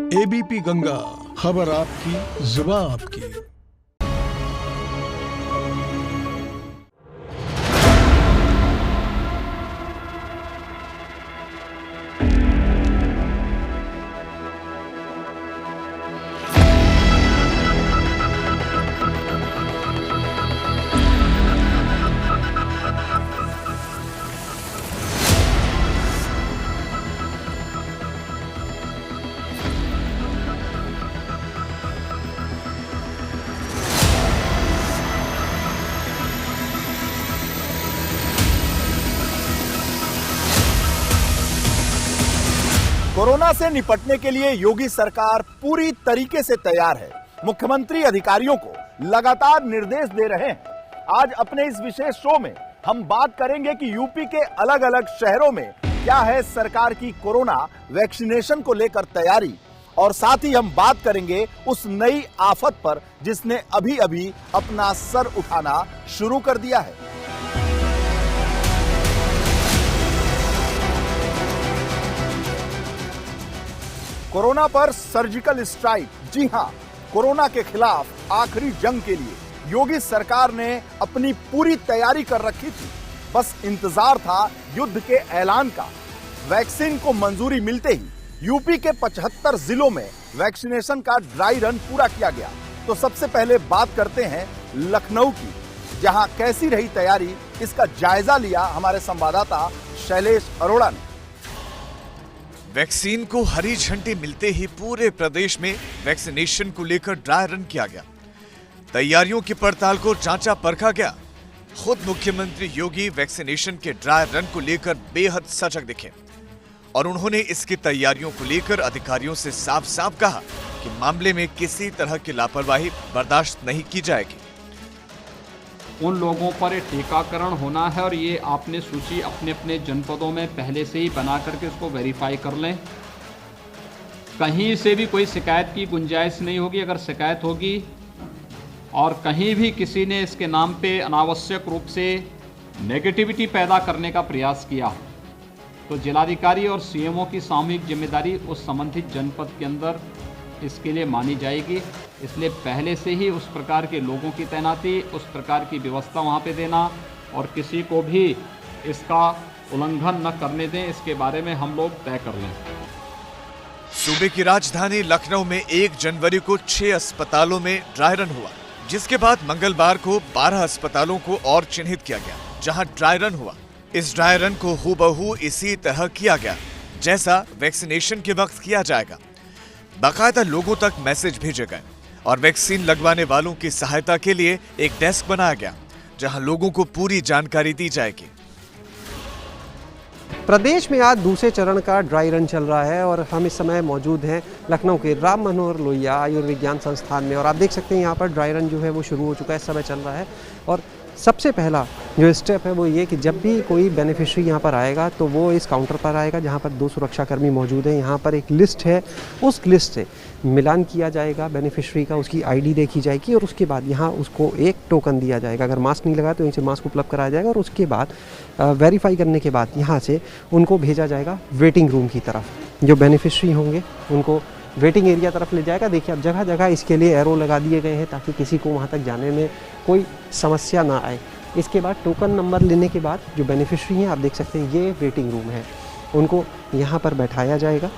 ABP Ganga, खबर आपकी, जुबान आपकी। कोरोना से निपटने के लिए योगी सरकार पूरी तरीके से तैयार है। मुख्यमंत्री अधिकारियों को लगातार निर्देश दे रहे हैं। आज अपने इस विशेष शो में हम बात करेंगे कि यूपी के अलग अलग शहरों में क्या है सरकार की कोरोना वैक्सीनेशन को लेकर तैयारी, और साथ ही हम बात करेंगे उस नई आफत पर जिसने अभी अभी अपना सर उठाना शुरू कर दिया है। कोरोना पर सर्जिकल स्ट्राइक। जी हां, कोरोना के खिलाफ आखिरी जंग के लिए योगी सरकार ने अपनी पूरी तैयारी कर रखी थी। बस इंतजार था युद्ध के ऐलान का। वैक्सीन को मंजूरी मिलते ही यूपी के 75 जिलों में वैक्सीनेशन का ड्राई रन पूरा किया गया। तो सबसे पहले बात करते हैं लखनऊ की, जहां कैसी रही तैयारी, इसका जायजा लिया हमारे संवाददाता शैलेश अरोड़ा ने। वैक्सीन को हरी झंडी मिलते ही पूरे प्रदेश में वैक्सीनेशन को लेकर ड्राई रन किया गया। तैयारियों की पड़ताल को जांचा परखा गया। खुद मुख्यमंत्री योगी वैक्सीनेशन के ड्राई रन को लेकर बेहद सजग दिखे और उन्होंने इसकी तैयारियों को लेकर अधिकारियों से साफ साफ कहा कि मामले में किसी तरह की लापरवाही बर्दाश्त नहीं की जाएगी। उन लोगों पर टीकाकरण होना है और ये आपने सूची अपने अपने जनपदों में पहले से ही बना करके उसको वेरीफाई कर लें। कहीं से भी कोई शिकायत की गुंजाइश नहीं होगी। अगर शिकायत होगी और कहीं भी किसी ने इसके नाम पे अनावश्यक रूप से नेगेटिविटी पैदा करने का प्रयास किया तो जिलाधिकारी और सीएमओ की सामूहिक जिम्मेदारी उस संबंधित जनपद के अंदर इसके लिए मानी जाएगी। इसलिए पहले से ही उस प्रकार के लोगों की तैनाती, उस प्रकार की व्यवस्था वहाँ पे देना और किसी को भी इसका उल्लंघन न करने दें, इसके बारे में हम लोग तय कर लें। सूबे की राजधानी लखनऊ में 1 जनवरी को 6 अस्पतालों में ड्राई रन हुआ, जिसके बाद मंगलवार को 12 अस्पतालों को और चिन्हित किया गया जहां ड्राई रन हुआ। इस ड्राई रन को हूबहू इसी तरह किया गया जैसा वैक्सीनेशन के वक्त किया जाएगा। बाकायदा लोगों तक मैसेज भेजे गए और वैक्सीन लगवाने वालों की सहायता के लिए एक डेस्क बनाया गया जहां लोगों को पूरी जानकारी दी जाएगी। प्रदेश में आज दूसरे चरण का ड्राई रन चल रहा है और हम इस समय मौजूद हैं लखनऊ के राम मनोहर लोहिया आयुर्विज्ञान संस्थान में, और आप देख सकते हैं यहाँ पर ड्राई रन जो है वो शुरू हो चुका है, इस समय चल रहा है। और सबसे पहला जो स्टेप है वो ये कि जब भी कोई बेनिफिशियरी यहाँ पर आएगा तो वो इस काउंटर पर आएगा जहाँ पर 2 सुरक्षाकर्मी मौजूद हैं। यहाँ पर एक लिस्ट है, उस लिस्ट से मिलान किया जाएगा बेनिफिशियरी का, उसकी आईडी देखी जाएगी और उसके बाद यहाँ उसको एक टोकन दिया जाएगा। अगर मास्क नहीं लगा तो इनसे मास्क उपलब्ध कराया जाएगा और उसके बाद वेरीफाई करने के बाद यहाँ से उनको भेजा जाएगा वेटिंग रूम की तरफ। जो बेनिफिशियरी होंगे उनको वेटिंग एरिया तरफ ले जाएगा। देखिए अब जगह जगह इसके लिए एरो लगा दिए गए हैं ताकि किसी को वहाँ तक जाने में कोई समस्या ना आए। इसके बाद टोकन नंबर लेने के बाद जो बेनिफिशियरी हैं आप देख सकते हैं ये वेटिंग रूम है, उनको यहाँ पर बैठाया जाएगा।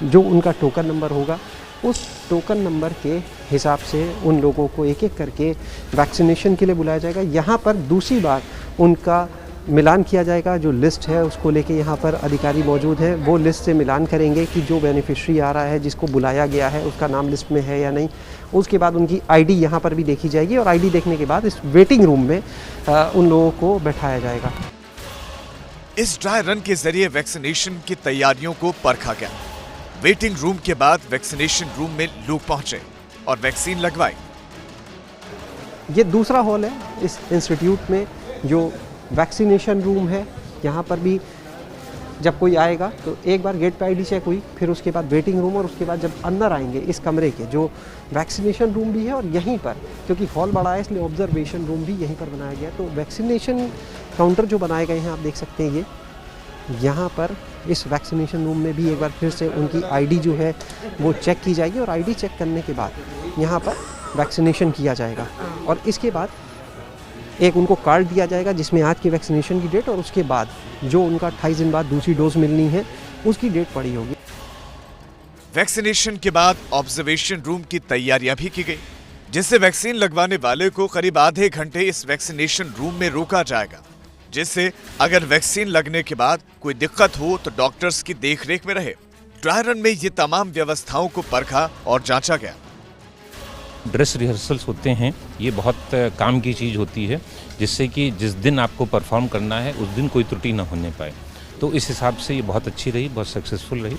जो उनका टोकन नंबर होगा उस टोकन नंबर के हिसाब से उन लोगों को एक एक करके वैक्सीनेशन के लिए बुलाया जाएगा। यहाँ पर दूसरी बार उनका मिलान किया जाएगा। जो लिस्ट है उसको लेके यहाँ पर अधिकारी मौजूद हैं, वो लिस्ट से मिलान करेंगे कि जो बेनिफिशियरी आ रहा है जिसको बुलाया गया है उसका नाम लिस्ट में है या नहीं। उसके बाद उनकी आईडी यहाँ पर भी देखी जाएगी और आईडी देखने के बाद इस वेटिंग रूम में उन लोगों को बैठाया जाएगा। इस ड्राई रन के जरिए वैक्सीनेशन की तैयारियों को परखा गया। वेटिंग रूम के बाद वैक्सीनेशन रूम में लोग पहुंचे और वैक्सीन लगवाई। ये दूसरा हॉल है इस इंस्टीट्यूट में जो वैक्सीनेशन रूम है। यहाँ पर भी जब कोई आएगा तो एक बार गेट पे आईडी चेक हुई, फिर उसके बाद वेटिंग रूम और उसके बाद जब अंदर आएंगे इस कमरे के जो वैक्सीनेशन रूम भी है और यहीं पर क्योंकि हॉल बड़ा है इसलिए ऑब्जर्वेशन रूम भी यहीं पर बनाया गया। तो वैक्सीनेशन काउंटर जो बनाए गए हैं आप देख सकते हैं यहाँ पर इस वैक्सीनेशन रूम में भी एक बार फिर से उनकी आईडी जो है वो चेक की जाएगी और आईडी चेक करने के बाद यहाँ पर वैक्सीनेशन किया जाएगा और इसके बाद एक उनको कार्ड दिया जाएगा जिसमें आज की वैक्सीनेशन की डेट और उसके बाद जो उनका 28 दिन बाद दूसरी डोज मिलनी है उसकी डेट पड़ी होगी। वैक्सीनेशन के बाद ऑब्जर्वेशन रूम की तैयारियां भी की गई, जिससे वैक्सीन लगवाने वाले को करीब आधे घंटे इस वैक्सीनेशन रूम में रोका जाएगा, जिससे अगर वैक्सीन लगने के बाद कोई दिक्कत हो तो डॉक्टर्स की देखरेख में रहे। ड्राई रन में ये तमाम व्यवस्थाओं को परखा और जांचा गया। ड्रेस रिहर्सल्स होते हैं, ये बहुत काम की चीज़ होती है, जिससे कि जिस दिन आपको परफॉर्म करना है उस दिन कोई त्रुटि ना होने पाए। तो इस हिसाब से ये बहुत अच्छी रही, बहुत सक्सेसफुल रही।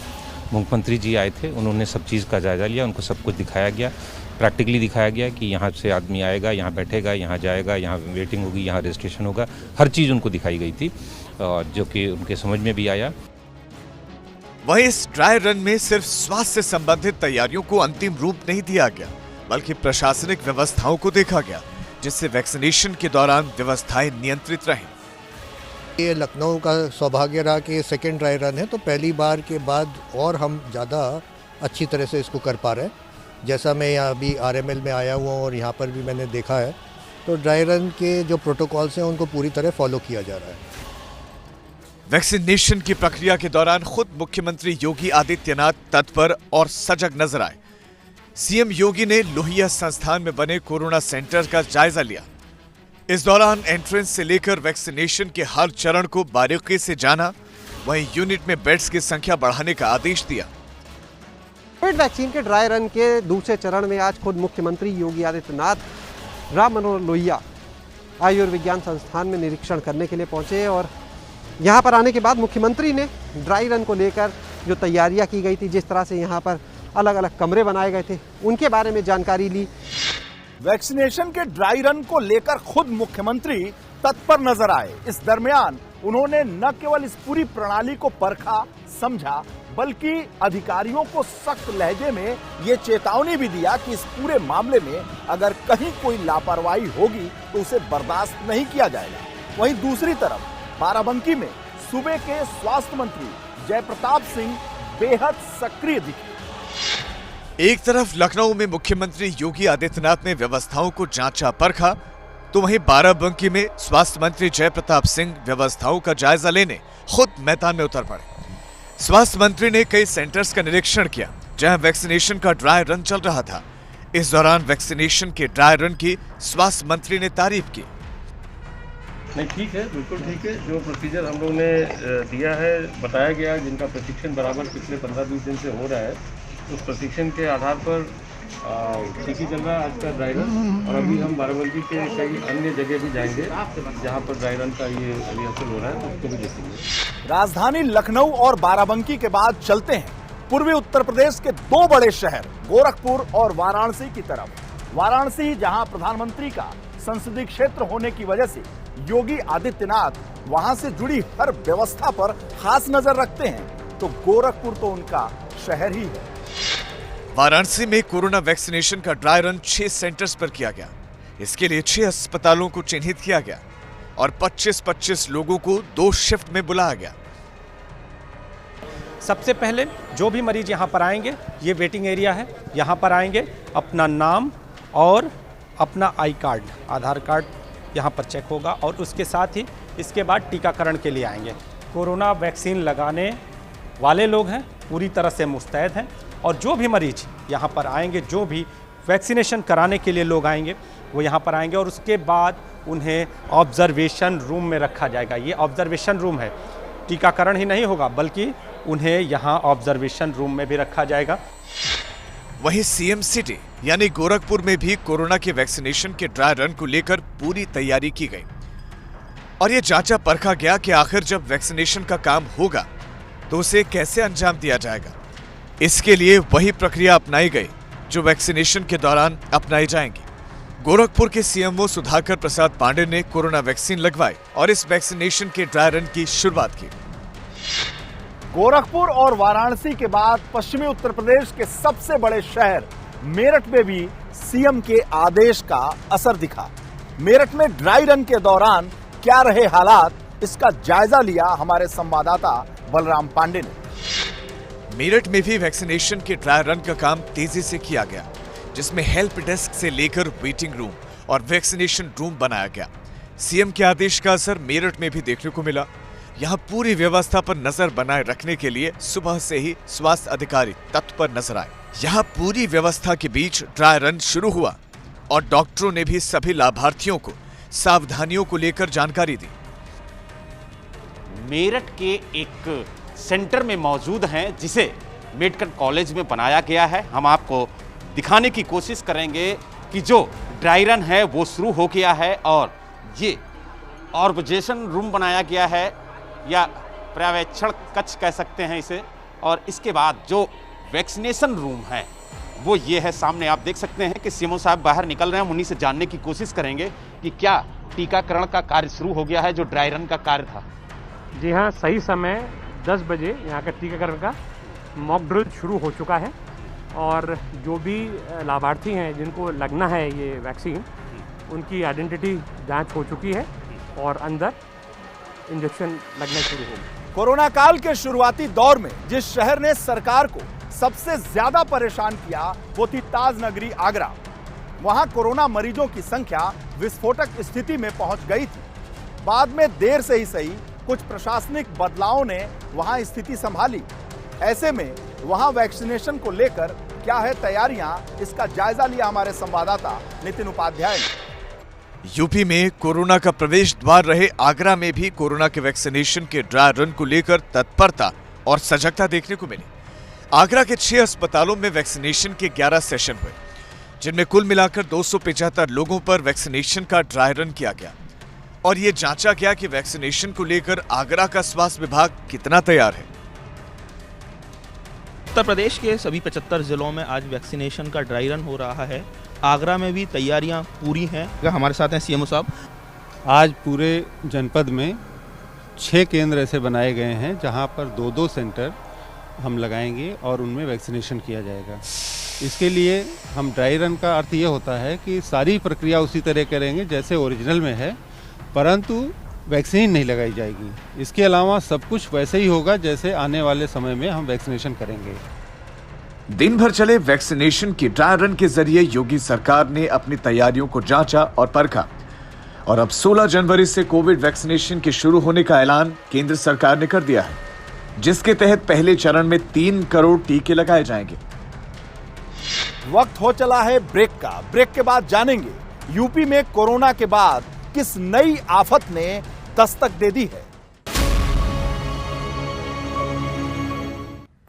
मुख्यमंत्री जी आए थे, उन्होंने सब चीज़ का जायजा लिया, उनको सब कुछ दिखाया गया, प्रैक्टिकली दिखाया गया कि यहाँ से आदमी आएगा, यहाँ बैठेगा, यहाँ जाएगा, यहाँ वेटिंग होगी, यहाँ रजिस्ट्रेशन होगा, हर चीज़ उनको दिखाई गई थी और जो कि उनके समझ में भी आया। वहीं इस ड्राई रन में सिर्फ स्वास्थ्य से संबंधित तैयारियों को अंतिम रूप नहीं दिया गया, बल्कि प्रशासनिक व्यवस्थाओं को देखा गया, जिससे वैक्सीनेशन के दौरान व्यवस्थाएं नियंत्रित रहें। ये लखनऊ का सौभाग्य रहा कि ये सेकेंड ड्राई रन है, तो पहली बार के बाद और हम ज़्यादा अच्छी तरह से इसको कर पा रहे हैं। जैसा मैं यहाँ अभी RML में आया हुआ हूँ और यहाँ पर भी मैंने देखा है, तो ड्राई रन के जो प्रोटोकॉल्स हैं उनको पूरी तरह फॉलो किया जा रहा है। वैक्सीनेशन की प्रक्रिया के दौरान खुद मुख्यमंत्री योगी आदित्यनाथ तत्पर और सजग नजर आए। सीएम योगी ने लोहिया संस्थान में बने कोरोना सेंटर का जायजा लिया। इस दौरान एंट्रेंस से लेकर वैक्सीनेशन के हर चरण को बारीकी से जाना, वहीं यूनिट में बेड्स की संख्या बढ़ाने का आदेश दिया। कोविड वैक्सीन के ड्राई रन के दूसरे चरण में आज खुद मुख्यमंत्री योगी आदित्यनाथ राम मनोहर लोहिया आयुर्विज्ञान संस्थान में निरीक्षण करने के लिए पहुंचे और यहाँ पर आने के बाद मुख्यमंत्री ने ड्राई रन को लेकर जो तैयारियां की गई थी, जिस तरह से यहाँ पर अलग अलग कमरे बनाए गए थे, उनके बारे में जानकारी ली। वैक्सीनेशन के ड्राई रन को लेकर खुद मुख्यमंत्री तत्पर नजर आए। इस दरमियान उन्होंने न केवल इस पूरी प्रणाली को परखा, समझा, बल्कि अधिकारियों को सख्त लहजे में ये चेतावनी भी दिया कि इस पूरे मामले में अगर कहीं कोई लापरवाही होगी तो उसे बर्दाश्त नहीं किया जाएगा। वहीं दूसरी तरफ बाराबंकी में सूबे के स्वास्थ्य मंत्री जयप्रताप सिंह बेहद सक्रिय दिखे। एक तरफ लखनऊ में मुख्यमंत्री योगी आदित्यनाथ ने व्यवस्थाओं को जांचा परखा, तो वहीं बाराबंकी में स्वास्थ्य मंत्री जयप्रताप सिंह व्यवस्थाओं का जायजा लेने खुद मैदान में उतर पड़े। स्वास्थ्य मंत्री ने कई सेंटर्स का निरीक्षण किया जहां वैक्सीनेशन का ड्राई रन चल रहा था। इस दौरान वैक्सीनेशन के ड्राई रन की स्वास्थ्य मंत्री ने तारीफ की। नहीं, ठीक है, बिल्कुल ठीक है। जो प्रोसीजर हम लोगों ने दिया है, बताया गया, जिनका प्रशिक्षण बराबर पिछले 15-20 दिन से हो रहा है, उस प्रशिक्षण के आधार पर ठीक ही चल रहा है आज का ड्राई रन। और अभी हम बाराबंकी के कई अन्य जगह भी जाएंगे जहां पर ड्राई रन का ये रिहर्सल हो रहा है, उसको भी देखेंगे। राजधानी लखनऊ और बाराबंकी के बाद चलते हैं पूर्वी उत्तर प्रदेश के दो बड़े शहर गोरखपुर और वाराणसी की तरफ। वाराणसी, जहां प्रधानमंत्री का संसदीय क्षेत्र होने की वजह से योगी आदित्यनाथ वहां से जुड़ी हर व्यवस्था पर खास नजर रखते हैं, तो गोरखपुर तो उनका शहर ही है। वाराणसी में कोरोना वैक्सीनेशन का ड्राई रन 6 सेंटर्स पर किया गया। इसके लिए 6 अस्पतालों को चिन्हित किया गया और 25-25 लोगों को 2 शिफ्ट में बुलाया गया। सबसे पहले जो भी मरीज यहाँ पर आएंगे, ये वेटिंग एरिया है, यहाँ पर आएंगे, अपना नाम और अपना आई कार्ड, आधार कार्ड यहाँ पर चेक होगा और उसके साथ ही इसके बाद टीकाकरण के लिए आएंगे। कोरोना वैक्सीन लगाने वाले लोग हैं, पूरी तरह से मुस्तैद हैं और जो भी मरीज यहाँ पर आएंगे, जो भी वैक्सीनेशन कराने के लिए लोग आएंगे, वो यहाँ पर आएंगे और उसके बाद उन्हें ऑब्जर्वेशन रूम में रखा जाएगा। ये ऑब्जर्वेशन रूम है, टीकाकरण ही नहीं होगा बल्कि उन्हें यहाँ ऑब्जर्वेशन रूम में भी रखा जाएगा। वहीं सीएम सिटी यानी गोरखपुर में भी कोरोना के वैक्सीनेशन के ड्राई रन को लेकर पूरी तैयारी की गई और ये जांचा परखा गया कि आखिर जब वैक्सीनेशन का काम होगा तो उसे कैसे अंजाम दिया जाएगा। इसके लिए वही प्रक्रिया अपनाई गई जो वैक्सीनेशन के दौरान अपनाई जाएंगी। गोरखपुर के सीएमओ सुधाकर प्रसाद पांडे ने कोरोना वैक्सीन लगवाई और इस वैक्सीनेशन के ड्राई रन की शुरुआत की। गोरखपुर और वाराणसी के बाद पश्चिमी उत्तर प्रदेश के सबसे बड़े शहर मेरठ में भी सीएम के आदेश का असर दिखा। मेरठ में ड्राई रन के दौरान क्या रहे हालात, इसका जायजा लिया हमारे संवाददाता बलराम पांडे ने। मेरठ में भी वैक्सीनेशन के ड्राई रन का काम तेजी से किया गया, जिसमें हेल्प डेस्क से लेकर वेटिंग रूम और वैक्सीनेशन रूम बनाया गया। सीएम के आदेश का असर मेरठ में भी देखने को मिला। यहाँ पूरी व्यवस्था पर नजर बनाए रखने के लिए सुबह से ही स्वास्थ्य अधिकारी तत्पर नजर आए। यहाँ पूरी व्यवस्था के बीच ड्राई रन शुरू हुआ और डॉक्टरों ने भी सभी लाभार्थियों को सावधानियों को लेकर जानकारी दी। मेरठ के एक सेंटर में मौजूद हैं जिसे मेडिकल कॉलेज में बनाया गया है। हम आपको दिखाने की कोशिश करेंगे कि जो ड्राई रन है वो शुरू हो गया है और ये ऑब्जर्वेशन रूम बनाया गया है या पर्यवेक्षण कक्ष कह सकते हैं इसे। और इसके बाद जो वैक्सीनेशन रूम है वो ये है सामने। आप देख सकते हैं कि सीएमओ साहब बाहर निकल रहे हैं। हम उन्हीं से जानने की कोशिश करेंगे कि क्या टीकाकरण का कार्य शुरू हो गया है जो ड्राई रन का कार्य था। जी हाँ, सही समय 10 बजे यहाँ का टीकाकरण का मॉक ड्रिल शुरू हो चुका है और जो भी लाभार्थी हैं जिनको लगना है ये वैक्सीन, उनकी आइडेंटिटी जांच हो चुकी है और अंदर इंजेक्शन लगना शुरू होगा। कोरोना काल के शुरुआती दौर में जिस शहर ने सरकार को सबसे ज्यादा परेशान किया वो थी ताज नगरी आगरा। वहां कोरोना मरीजों की संख्या विस्फोटक स्थिति में पहुंच गई थी। बाद में देर से ही सही कुछ प्रशासनिक बदलावों ने वहां स्थिति संभाली। ऐसे में वहां वैक्सीनेशन को लेकर क्या है तैयारियां, इसका जायजा लिया हमारे संवाददाता नितिन उपाध्याय ने। यूपी में कोरोना का प्रवेश द्वार रहे आगरा में भी कोरोना के वैक्सीनेशन के ड्राई रन को लेकर तत्परता और सजगता देखने को मिली। आगरा के 6 अस्पतालों में वैक्सीनेशन के 11 सेशन हुए, जिनमें कुल मिलाकर 275 लोगों पर वैक्सीनेशन का ड्राई रन किया गया और ये जांचा गया कि वैक्सीनेशन को लेकर आगरा का स्वास्थ्य विभाग कितना तैयार है। उत्तर प्रदेश के सभी 75 जिलों में आज वैक्सीनेशन का ड्राई रन हो रहा है। आगरा में भी तैयारियां पूरी हैं। हमारे साथ हैं सीएमओ साहब। आज पूरे जनपद में 6 केंद्र ऐसे बनाए गए हैं जहां पर 2-2 सेंटर हम लगाएंगे और उनमें वैक्सीनेशन किया जाएगा। इसके लिए हम ड्राई रन का अर्थ ये होता है कि सारी प्रक्रिया उसी तरह करेंगे जैसे ओरिजिनल में है, परंतु वैक्सीन नहीं लगाई जाएगी। इसके अलावा सब कुछ वैसे ही होगा जैसे आने वाले समय में हम वैक्सीनेशन करेंगे। दिन भर चले वैक्सीनेशन की ड्राई रन के जरिए योगी सरकार ने अपनी तैयारियों को जांचा और परखा और अब 16 जनवरी से कोविड वैक्सीनेशन के शुरू होने का ऐलान केंद्र सरकार ने कर दिया है, जिसके तहत पहले चरण में 3 करोड़ टीके लगाए जाएंगे। वक्त हो चला है ब्रेक का। ब्रेक के बाद जानेंगे यूपी में कोरोना के बाद किस नई आफत ने दस्तक दे दी है।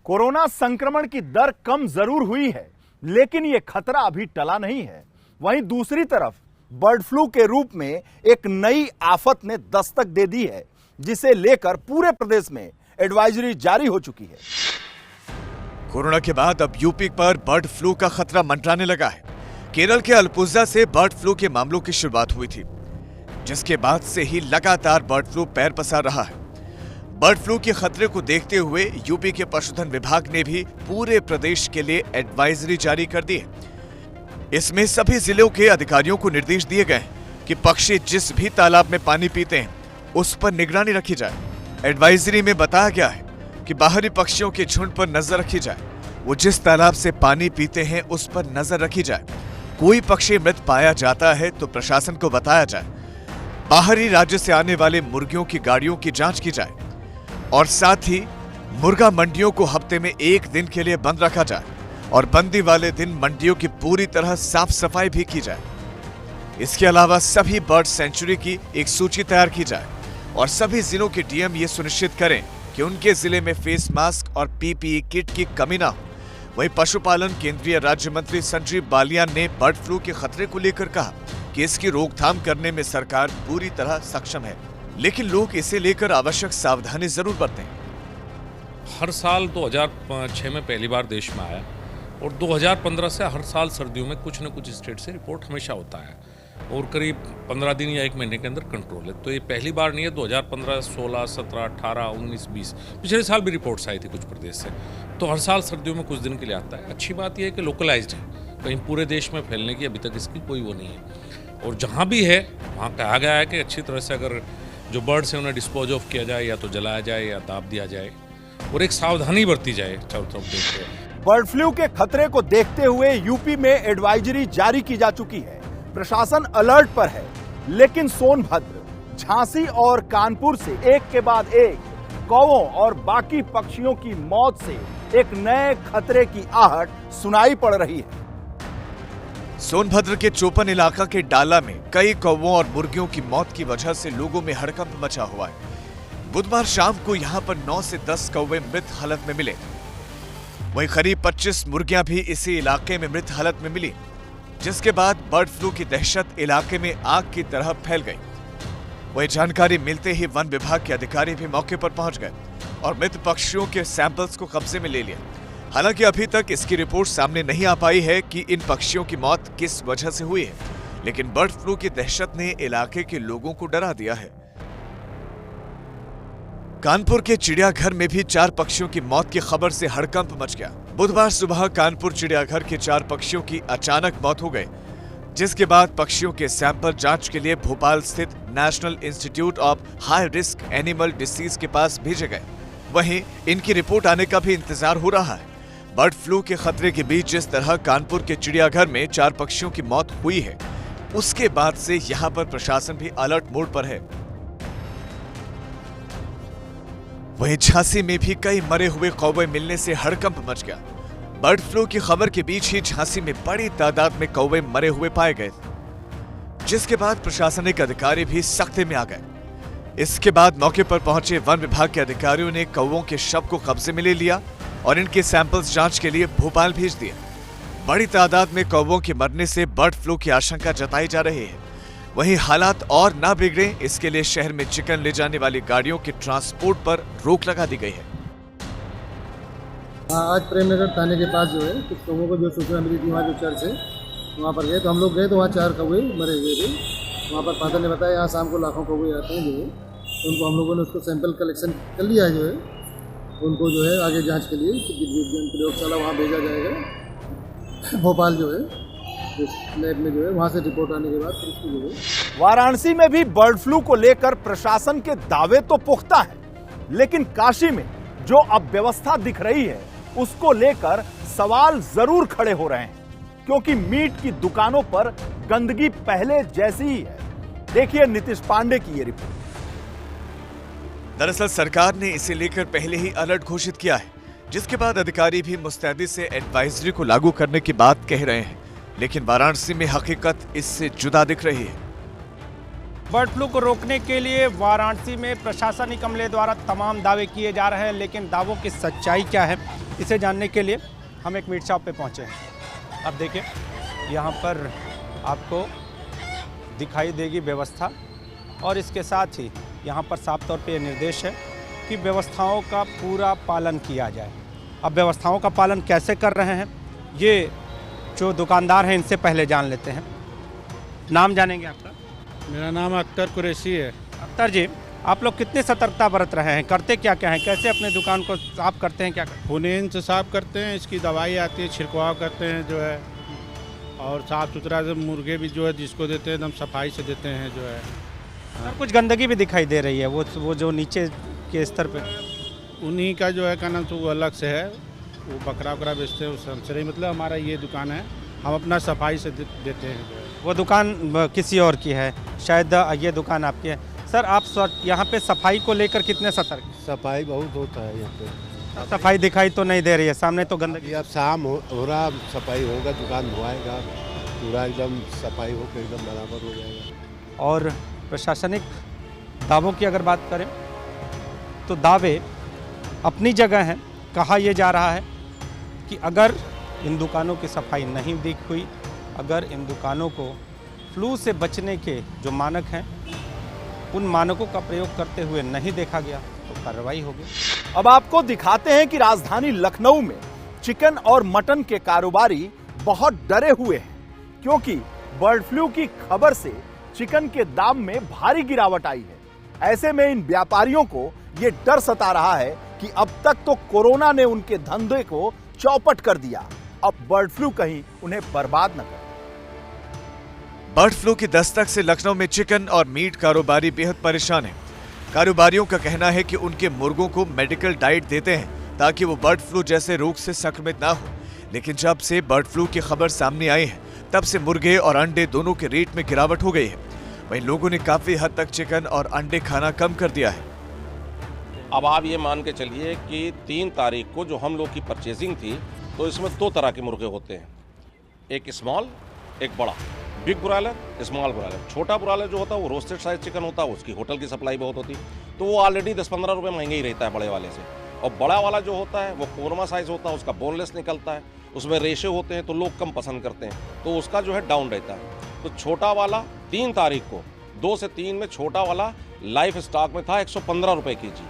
कोरोना संक्रमण की दर कम जरूर हुई है, लेकिन यह खतरा अभी टला नहीं है। वहीं दूसरी तरफ बर्ड फ्लू के रूप में एक नई आफत ने दस्तक दे दी है, जिसे लेकर पूरे प्रदेश में एडवाइजरी जारी हो चुकी है। कोरोना के बाद अब यूपी पर बर्ड फ्लू का खतरा मंडराने लगा है। केरल के अल्पुजा से बर्ड फ्लू के मामलों की शुरुआत हुई थी, जिसके बाद से ही लगातार बर्ड फ्लू पैर पसार रहा है। बर्ड फ्लू के खतरे को देखते हुए यूपी के पशुधन विभाग ने भी पूरे प्रदेश के लिए एडवाइजरी जारी कर दी है। इसमें सभी जिलों के अधिकारियों को निर्देश दिए गए हैं कि पक्षी जिस भी तालाब में पानी पीते हैं उस पर निगरानी रखी जाए। एडवाइजरी में बताया गया है कि बाहरी पक्षियों के झुंड पर नजर रखी जाए। वो जिस तालाब से पानी पीते हैं उस पर नजर रखी जाए। कोई पक्षी मृत पाया जाता है तो प्रशासन को बताया जाए। बाहरी राज्य से आने वाले मुर्गियों की गाड़ियों की जांच की जाए और साथ ही मुर्गा मंडियों को हफ्ते में 1 दिन के लिए बंद रखा जाए और बंदी वाले दिन मंडियों की पूरी तरह साफ सफाई भी की जाए। इसके अलावा सभी बर्ड सेंचुरी की एक सूची तैयार की जाए और सभी जिलों के डीएम ये सुनिश्चित करें कि उनके जिले में फेस मास्क और पीपीई किट की कमी ना हो। वहीं पशुपालन केंद्रीय राज्य मंत्री संजीव बालियान ने बर्ड फ्लू के खतरे को लेकर कहा कि इसकी रोकथाम करने में सरकार पूरी तरह सक्षम है, लेकिन लोग इसे लेकर आवश्यक सावधानी जरूर बरतें। हर साल 2006 में पहली बार देश में आया और 2015 से हर साल सर्दियों में कुछ न कुछ स्टेट से रिपोर्ट हमेशा होता है और करीब 15 दिन या 1 महीने के अंदर कंट्रोल है। तो ये पहली बार नहीं है। 2015, 16, 17, 18, 19, 20 पिछले साल भी रिपोर्ट्स आई थी कुछ प्रदेश से। तो हर साल सर्दियों में कुछ दिन के लिए आता है। अच्छी बात यह है कि लोकलाइज्ड है, कहीं पूरे देश में फैलने की अभी तक इसकी कोई वो नहीं है। और जहाँ भी है वहाँ कहा गया है कि अच्छी तरह से अगर जो बर्ड्स हैं उन्हें डिस्पोज ऑफ किया जाए, या तो जलाया जाए या दाब दिया जाए, और एक सावधानी बरती जाए चारों तरफ देखते हुए। बर्ड फ्लू के खतरे को देखते हुए यूपी में एडवाइजरी जारी की जा चुकी है। प्रशासन अलर्ट पर है, लेकिन सोनभद्र, झांसी और कानपुर से एक के बाद एक कौवों और बाकी पक्षियों की मौत से एक नए खतरे की आहट सुनाई पड़ रही है। सोनभद्र के चोपन इलाका के डाला में कई कौवों और मुर्गियों की मौत की वजह से लोगों में हड़कंप मचा हुआ है। बुधवार शाम को यहां पर 9 से 10 कौवे मृत हालत में मिले। वहीं करीब 25 मुर्गियां भी इसी इलाके में मृत हालत में मिली, जिसके बाद बर्ड फ्लू की दहशत इलाके में आग की तरह फैल गई। वही जानकारी मिलते ही वन विभाग के अधिकारी भी मौके पर पहुंच गए और मृत पक्षियों के सैंपल्स को कब्जे में ले लिया। हालांकि अभी तक इसकी रिपोर्ट सामने नहीं आ पाई है कि इन पक्षियों की मौत किस वजह से हुई है, लेकिन बर्ड फ्लू की दहशत ने इलाके के लोगों को डरा दिया है। कानपुर के चिड़ियाघर में भी 4 पक्षियों की मौत की खबर से हड़कंप मच गया। बुधवार सुबह कानपुर चिड़ियाघर के 4 पक्षियों की अचानक मौत हो गई, जिसके बाद पक्षियों के सैंपल जांच के लिए भोपाल स्थित national institute of high risk animal disease के पास भेजे गए। वहीं इनकी रिपोर्ट आने का भी इंतजार हो रहा है। बर्ड फ्लू के खतरे के बीच जिस तरह कानपुर के चिड़ियाघर में 4 पक्षियों की मौत हुई है, उसके बाद से यहां पर प्रशासन भी अलर्ट मोड पर है। वहीं झांसी में भी कई मरे हुए कौवे मिलने से हड़कंप मच गया। बर्ड फ्लू की खबर के बीच ही झांसी में बड़ी तादाद में कौवे मरे हुए पाए गए, जिसके बाद प्रशासनिक अधिकारी भी सख्ते में आ गए। इसके बाद मौके पर पहुंचे वन विभाग के अधिकारियों ने कौवों के शव को कब्जे में ले लिया और इनके सैंपल्स जांच के लिए भोपाल भेज दिए। बड़ी तादाद में कौवों के मरने से बर्ड फ्लू की आशंका जताई जा रही है। वहीं हालात और ना बिगड़े, इसके लिए शहर में चिकन ले जाने वाली गाड़ियों के ट्रांसपोर्ट पर रोक लगा दी गई है। आज प्रेमनगर थाने के पास जो है कुछ कौवों को जो सूचना मिली थी, वहाँ जो चर्च है वहाँ पर गए तो हम लोग गए तो वहाँ 4 कौवे मरे हुए थे। वहाँ पर फादर ने बताया यहाँ शाम को लाखों कौवे आते हैं जो है, तो उनको हम लोगों ने उसको सैंपल कलेक्शन कर लिया है जो है, उनको जो है आगे जांच के लिए विज्ञान प्रयोगशाला वहाँ भेजा जाएगा भोपाल जो है लैब में जो है, वहाँ से रिपोर्ट आने के बाद फिर उसको जो है। वाराणसी में भी बर्ड फ्लू को लेकर प्रशासन के दावे तो पुख्ता है, लेकिन काशी में जो अब व्यवस्था दिख रही है उसको लेकर सवाल जरूर खड़े हो रहे हैं, क्योंकि मीट की दुकानों पर गंदगी पहले जैसी ही है। देखिए नीतीश पांडे की ये रिपोर्ट। दरअसल सरकार ने इसे लेकर पहले ही अलर्ट घोषित किया है, जिसके बाद अधिकारी भी मुस्तैदी से एडवाइजरी को लागू करने की बात कह रहे हैं, लेकिन वाराणसी में हकीकत इससे जुदा दिख रही है। बर्ड फ्लू को रोकने के लिए वाराणसी में प्रशासनिक अमले द्वारा तमाम दावे किए जा रहे हैं, लेकिन दावों की सच्चाई क्या है इसे जानने के लिए हम एक मीट शॉप पे पहुंचे हैं। अब देखिए यहाँ पर आपको दिखाई देगी व्यवस्था, और इसके साथ ही यहाँ पर साफ तौर पे निर्देश है कि व्यवस्थाओं का पूरा पालन किया जाए। अब व्यवस्थाओं का पालन कैसे कर रहे हैं ये जो दुकानदार हैं इनसे पहले जान लेते हैं। नाम जानेंगे आपका? मेरा नाम अख्तर कुरैशी है। अख्तर जी, आप लोग कितने सतर्कता बरत रहे हैं, करते क्या क्या हैं, कैसे अपने दुकान को साफ करते हैं, क्या करते हैं? खूनेन से साफ करते हैं, इसकी दवाई आती है, छिड़काव करते हैं जो है, और साफ़ सुथरा से मुर्गे भी जो है जिसको देते हैं एकदम सफाई से देते हैं जो है। सर कुछ गंदगी भी दिखाई दे रही है, वो जो नीचे के स्तर पे उन्हीं का जो है क्या नाम, तो वो अलग से है, वो बकरा वकरा बेचते हैं, उससे मतलब हमारा ये दुकान है, हम अपना सफाई से देते हैं जो है। वो दुकान किसी और की है, शायद ये दुकान आपकी है। सर आप यहाँ पे सफाई को लेकर कितने सतर्क? सफाई बहुत होता है यहाँ पे। सफाई दिखाई तो नहीं दे रही है, सामने तो गंदगी। अब शाम हो रहा, सफाई होगा, दुकान धोआएगा, पूरा एकदम सफाई होकर एकदम बराबर हो जाएगा। और प्रशासनिक दावों की अगर बात करें तो दावे अपनी जगह हैं। कहा यह जा रहा है कि अगर इन दुकानों की सफाई नहीं दिख हुई, अगर इन दुकानों को फ्लू से बचने के जो मानक हैं उन मानकों का प्रयोग करते हुए नहीं देखा गया तो कार्रवाई होगी। अब आपको दिखाते हैं कि राजधानी लखनऊ में चिकन और मटन के कारोबारी बहुत डरे हुए हैं, क्योंकि बर्ड फ्लू की खबर से चिकन के दाम में भारी गिरावट आई है। ऐसे में इन व्यापारियों को यह डर सता रहा है कि अब तक तो कोरोना ने उनके धंधे को चौपट कर दिया, अब बर्ड फ्लू कहीं उन्हें बर्बाद न करे। बर्ड फ्लू की दस्तक से लखनऊ में चिकन और मीट कारोबारी बेहद परेशान हैं। कारोबारियों का कहना है कि उनके मुर्गों को मेडिकल डाइट देते हैं ताकि वो बर्ड फ्लू जैसे रोग से संक्रमित ना हो, लेकिन जब से बर्ड फ्लू की खबर सामने आई है तब से मुर्गे और अंडे दोनों के रेट में गिरावट हो गई है। वहीं लोगों ने काफी हद तक चिकन और अंडे खाना कम कर दिया है। अब आप ये मान के चलिए कि 3 तारीख को जो हम लोग की परचेजिंग थी, तो इसमें 2 तरह के मुर्गे होते हैं, एक स्मॉल एक बड़ा। Big broiler, small broiler. छोटा ब्रॉयलर जो होता है वो रोस्टेड साइज चिकन होता है, उसकी होटल की सप्लाई बहुत होती है, तो वो ऑलरेडी 10-15 रुपये महंगे ही रहता है बड़े वाले से। और बड़ा वाला जो होता है वो कोरमा साइज होता है, उसका बोनलेस निकलता है, उसमें रेशे होते हैं तो लोग कम पसंद करते हैं, तो उसका जो है डाउन रहता है। तो छोटा वाला 3 तारीख को 2 से 3 में छोटा वाला लाइफ स्टॉक में था 115 रुपये केजी।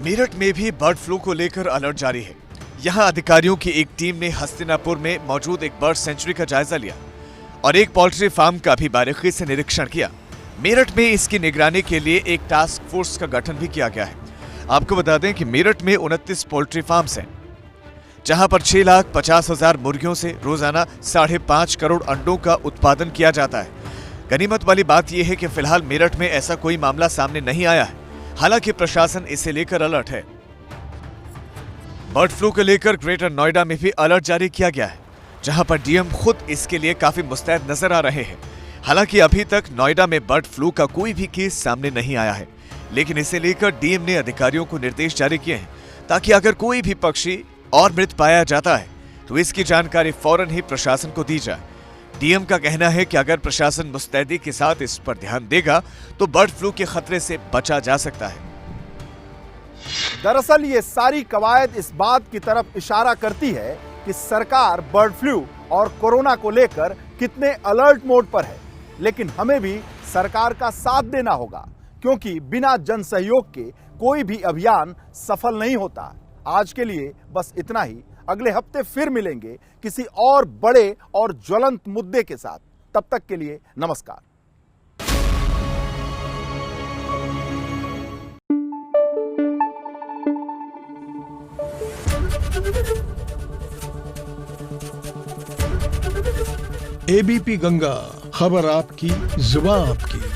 मेरठ में भी बर्ड फ्लू को लेकर अलर्ट जारी है। यहाँ अधिकारियों की एक टीम ने हस्तिनापुर में मौजूद एक बर्ड सेंचुरी का जायजा लिया और एक पोल्ट्री फार्म का भी बारीकी से निरीक्षण किया। मेरठ में इसकी निगरानी के लिए एक टास्क फोर्स का गठन भी किया गया है। आपको बता दें कि मेरठ में 29 पोल्ट्री फार्म्स हैं, जहां पर 6,50,000 मुर्गियों से रोजाना 5.5 करोड़ अंडों का उत्पादन किया जाता है। गनीमत वाली बात यह है कि फिलहाल मेरठ में ऐसा कोई मामला सामने नहीं आया है, हालांकि प्रशासन इसे लेकर अलर्ट है। बर्ड फ्लू को लेकर ग्रेटर नोएडा में भी अलर्ट जारी किया गया है, जहां पर डीएम खुद इसके लिए काफी मुस्तैद नजर आ रहे हैं। हालांकि अभी तक नोएडा में बर्ड फ्लू का कोई भी केस सामने नहीं आया है, लेकिन इसे लेकर डीएम ने अधिकारियों को निर्देश जारी किए हैं ताकि अगर कोई भी पक्षी और मृत पाया जाता है तो इसकी जानकारी फौरन ही प्रशासन को दी जाए। डीएम का कहना है कि अगर प्रशासन मुस्तैदी के साथ इस पर ध्यान देगा तो बर्ड फ्लू के खतरे से बचा जा सकता है। दरअसल ये सारी कवायद इस बात की तरफ इशारा करती है कि सरकार बर्ड फ्लू और कोरोना को लेकर कितने अलर्ट मोड पर है, लेकिन हमें भी सरकार का साथ देना होगा, क्योंकि बिना जन सहयोग के कोई भी अभियान सफल नहीं होता। आज के लिए बस इतना ही। अगले हफ्ते फिर मिलेंगे किसी और बड़े और ज्वलंत मुद्दे के साथ। तब तक के लिए नमस्कार। एबीपी गंगा, खबर आपकी, जुबान आपकी।